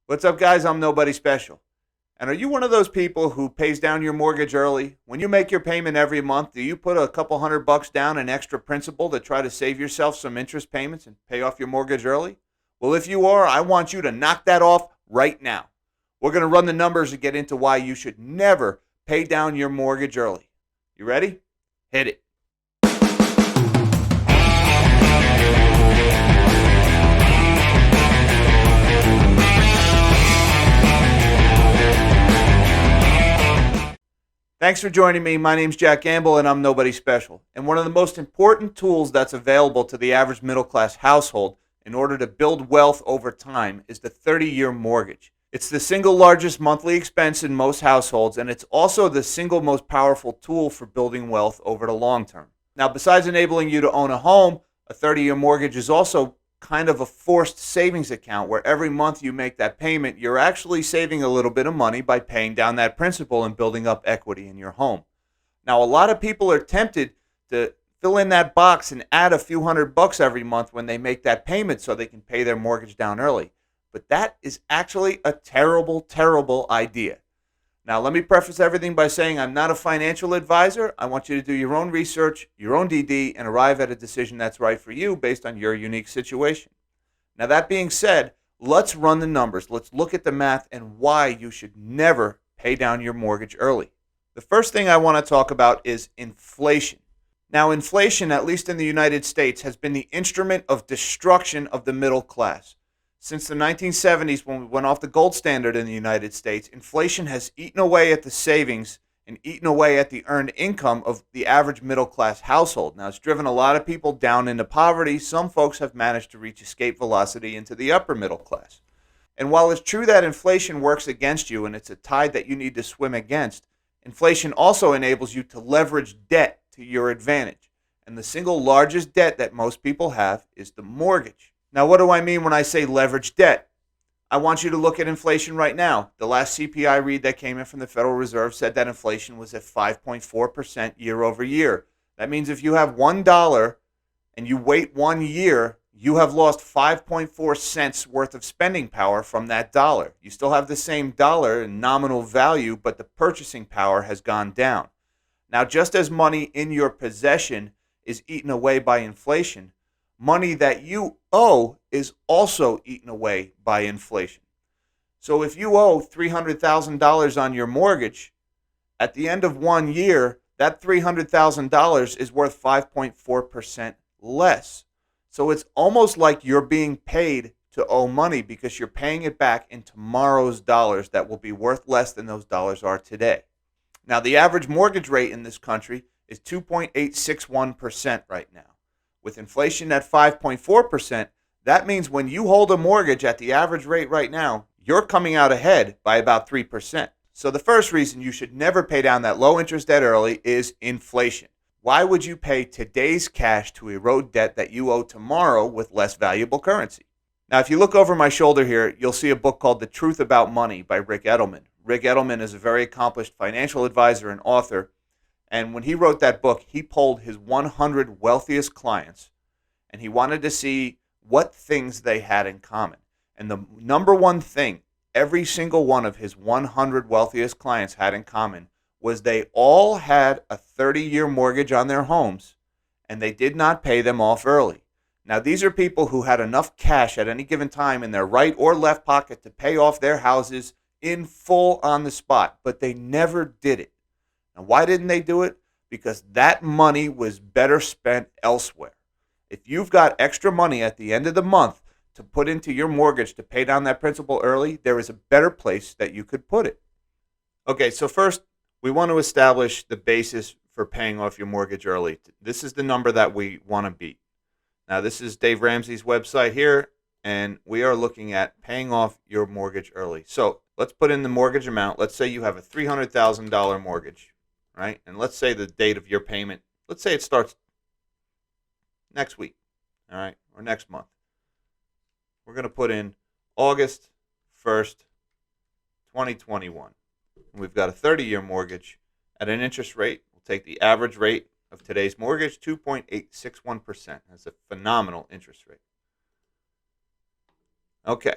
What's up, guys? I'm Nobody Special. And are you one of those people who pays down your mortgage early? When you make your payment every month, do you put a couple $100 down in extra principal to try to save yourself some interest payments and pay off your mortgage early? Well, if you are, I want you to knock that off right now. We're going to run the numbers and get into why you should never pay down your mortgage early. You ready? Hit it. Thanks for joining me. My name's Jack Gamble, and I'm Nobody Special. And one of the most important tools that's available to the average middle class household in order to build wealth over time is the 30-year mortgage. It's the single largest monthly expense in most households, and it's also the single most powerful tool for building wealth over the long term. Now, besides enabling you to own a home, a 30-year mortgage is also kind of a forced savings account where every month you make that payment, you're actually saving a little bit of money by paying down that principal and building up equity in your home. Now, a lot of people are tempted to fill in that box and add a few $100 every month when they make that payment so they can pay their mortgage down early. But that is actually a terrible, terrible idea. Now, let me preface everything by saying I'm not a financial advisor. I want you to do your own research, your own DD, and arrive at a decision that's right for you based on your unique situation. Now, that being said, let's run the numbers. Let's look at the math and why you should never pay down your mortgage early. The first thing I want to talk about is inflation. Now, inflation, at least in the United States, has been the instrument of destruction of the middle class. Since the 1970s, when we went off the gold standard in the United States, inflation has eaten away at the savings and eaten away at the earned income of the average middle class household. Now, it's driven a lot of people down into poverty. Some folks have managed to reach escape velocity into the upper middle class. And while it's true that inflation works against you and it's a tide that you need to swim against, inflation also enables you to leverage debt to your advantage. And the single largest debt that most people have is the mortgage. Now, what do I mean when I say leverage debt? I want you to look at inflation right now. The last CPI read that came in from the Federal Reserve said that inflation was at 5.4% year over year. That means if you have $1 and you wait 1 year, you have lost 5.4 cents worth of spending power from that dollar. You still have the same dollar in nominal value, but the purchasing power has gone down. Now, just as money in your possession is eaten away by inflation, money that you owe is also eaten away by inflation. So if you owe $300,000 on your mortgage, at the end of 1 year, that $300,000 is worth 5.4% less. So it's almost like you're being paid to owe money because you're paying it back in tomorrow's dollars that will be worth less than those dollars are today. Now, the average mortgage rate in this country is 2.861% right now. With inflation at 5.4%, that means when you hold a mortgage at the average rate right now, you're coming out ahead by about 3%. So the first reason you should never pay down that low interest debt early is inflation. Why would you pay today's cash to erode debt that you owe tomorrow with less valuable currency? Now, if you look over my shoulder here, you'll see a book called The Truth About Money by Rick Edelman. Rick Edelman is a very accomplished financial advisor and author. And when he wrote that book, he polled his 100 wealthiest clients, and he wanted to see what things they had in common. And the number one thing every single one of his 100 wealthiest clients had in common was they all had a 30-year mortgage on their homes, and they did not pay them off early. Now, these are people who had enough cash at any given time in their right or left pocket to pay off their houses in full on the spot, but they never did it. And why didn't they do it? Because that money was better spent elsewhere. If you've got extra money at the end of the month to put into your mortgage to pay down that principal early, there is a better place that you could put it. Okay, so first, we want to establish the basis for paying off your mortgage early. This is the number that we want to beat. Now, this is Dave Ramsey's website here, and we are looking at paying off your mortgage early. So let's put in the mortgage amount. Let's say you have a $300,000 mortgage. Right? And let's say the date of your payment, let's say it starts next week, all right, or next month. We're going to put in August 1st, 2021. And we've got a 30-year mortgage at an interest rate. We'll take the average rate of today's mortgage, 2.861%. That's a phenomenal interest rate. Okay,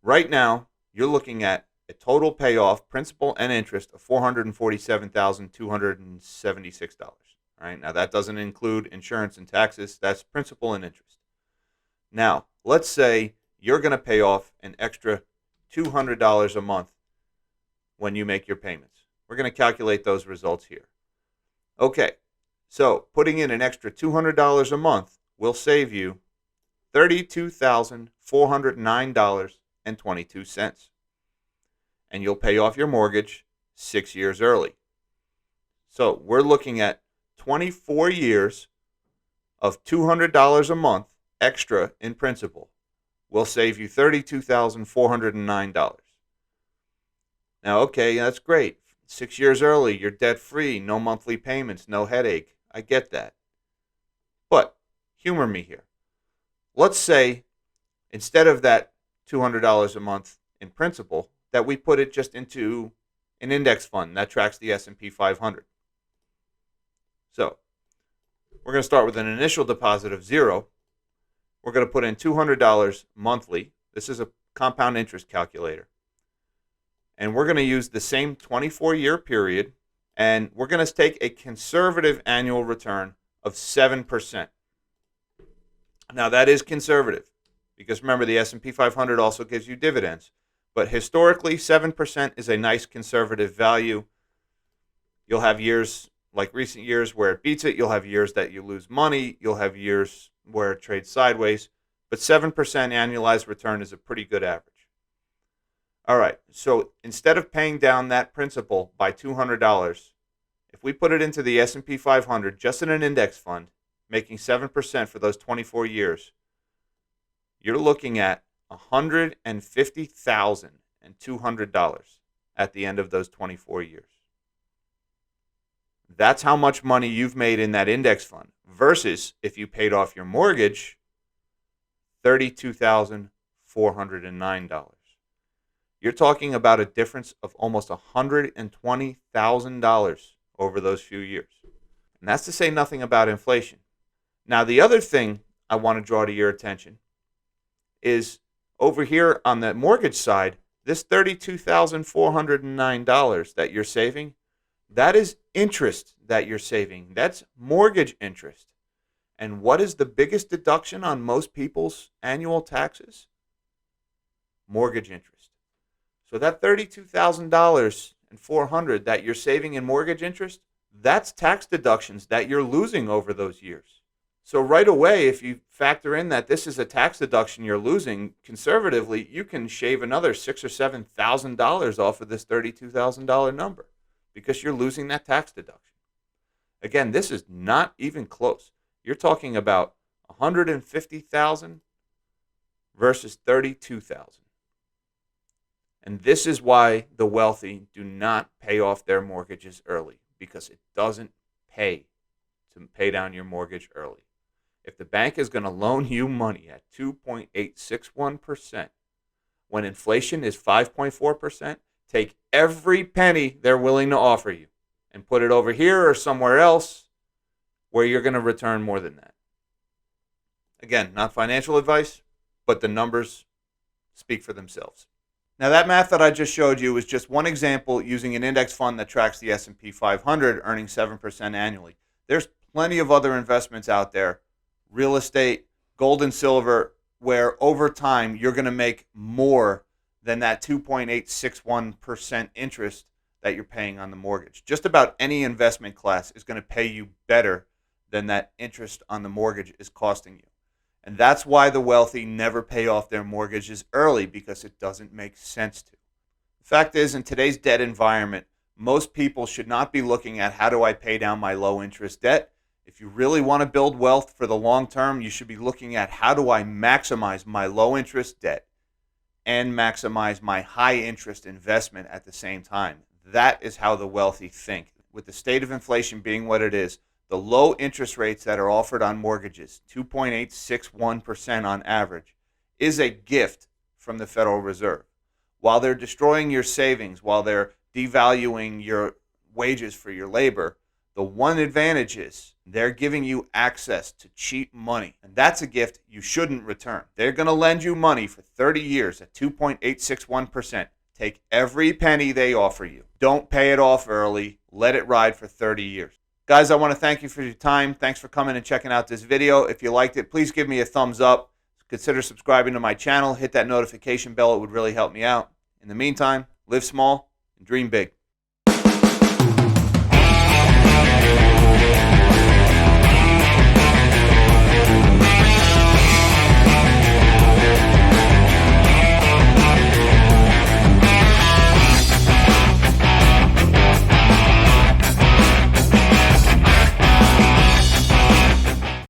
right now, you're looking at a total payoff, principal and interest, of $447,276. All right, now that doesn't include insurance and taxes. That's principal and interest. Now, let's say you're going to pay off an extra $200 a month when you make your payments. We're going to calculate those results here. Okay, so putting in an extra $200 a month will save you $32,409.22. And you'll pay off your mortgage 6 years early. So we're looking at 24 years of $200 a month extra in principal will save you $32,409. Now, okay, that's great. 6 years early, you're debt-free, no monthly payments, no headache. I get that. But humor me here. Let's say instead of that $200 a month in principal, that we put it just into an index fund that tracks the S&P 500. So we're going to start with an initial deposit of $0. We're going to put in $200 monthly. This is a compound interest calculator. And we're going to use the same 24-year period, and we're going to take a conservative annual return of 7%. Now, that is conservative because remember, the S&P 500 also gives you dividends. But historically, 7% is a nice conservative value. You'll have years like recent years where it beats it. You'll have years that you lose money. You'll have years where it trades sideways. But 7% annualized return is a pretty good average. All right, so instead of paying down that principal by $200, if we put it into the S&P 500 just in an index fund, making 7% for those 24 years, you're looking at $150,200 at the end of those 24 years. That's how much money you've made in that index fund versus if you paid off your mortgage, $32,409. You're talking about a difference of almost $120,000 over those few years. And that's to say nothing about inflation. Now, the other thing I want to draw to your attention is over here on the mortgage side, this $32,409 that you're saving, that is interest that you're saving. That's mortgage interest. And what is the biggest deduction on most people's annual taxes? Mortgage interest. So that $32,400 that you're saving in mortgage interest, that's tax deductions that you're losing over those years. So right away, if you factor in that this is a tax deduction you're losing, conservatively, you can shave another $6,000 or $7,000 off of this $32,000 number because you're losing that tax deduction. Again, this is not even close. You're talking about $150,000 versus $32,000. And this is why the wealthy do not pay off their mortgages early, because it doesn't pay to pay down your mortgage early. If the bank is going to loan you money at 2.861% when inflation is 5.4%, take every penny they're willing to offer you and put it over here or somewhere else where you're going to return more than that. Again, not financial advice, but the numbers speak for themselves. Now, that math that I just showed you is just one example using an index fund that tracks the S&P 500 earning 7% annually. There's plenty of other investments out there, real estate, gold and silver, where over time you're going to make more than that 2.861% interest that you're paying on the mortgage. Just about any investment class is going to pay you better than that interest on the mortgage is costing you. And that's why the wealthy never pay off their mortgages early, because it doesn't make sense to. The fact is, in today's debt environment, most people should not be looking at how do I pay down my low interest debt. If you really want to build wealth for the long term, you should be looking at how do I maximize my low interest debt and maximize my high interest investment at the same time. That is how the wealthy think. With the state of inflation being what it is, the low interest rates that are offered on mortgages, 2.861% on average, is a gift from the Federal Reserve. While they're destroying your savings, while they're devaluing your wages for your labor, the one advantage is They're giving you access to cheap money, and that's a gift you shouldn't return. They're going to lend you money for 30 years at 2.861%. Take every penny they offer you. Don't pay it off early. Let it ride for 30 years. Guys, I want to thank you for your time. Thanks for coming and checking out this video. If you liked it, please give me a thumbs up. Consider subscribing to my channel. Hit that notification bell. It would really help me out. In the meantime, live small and dream big.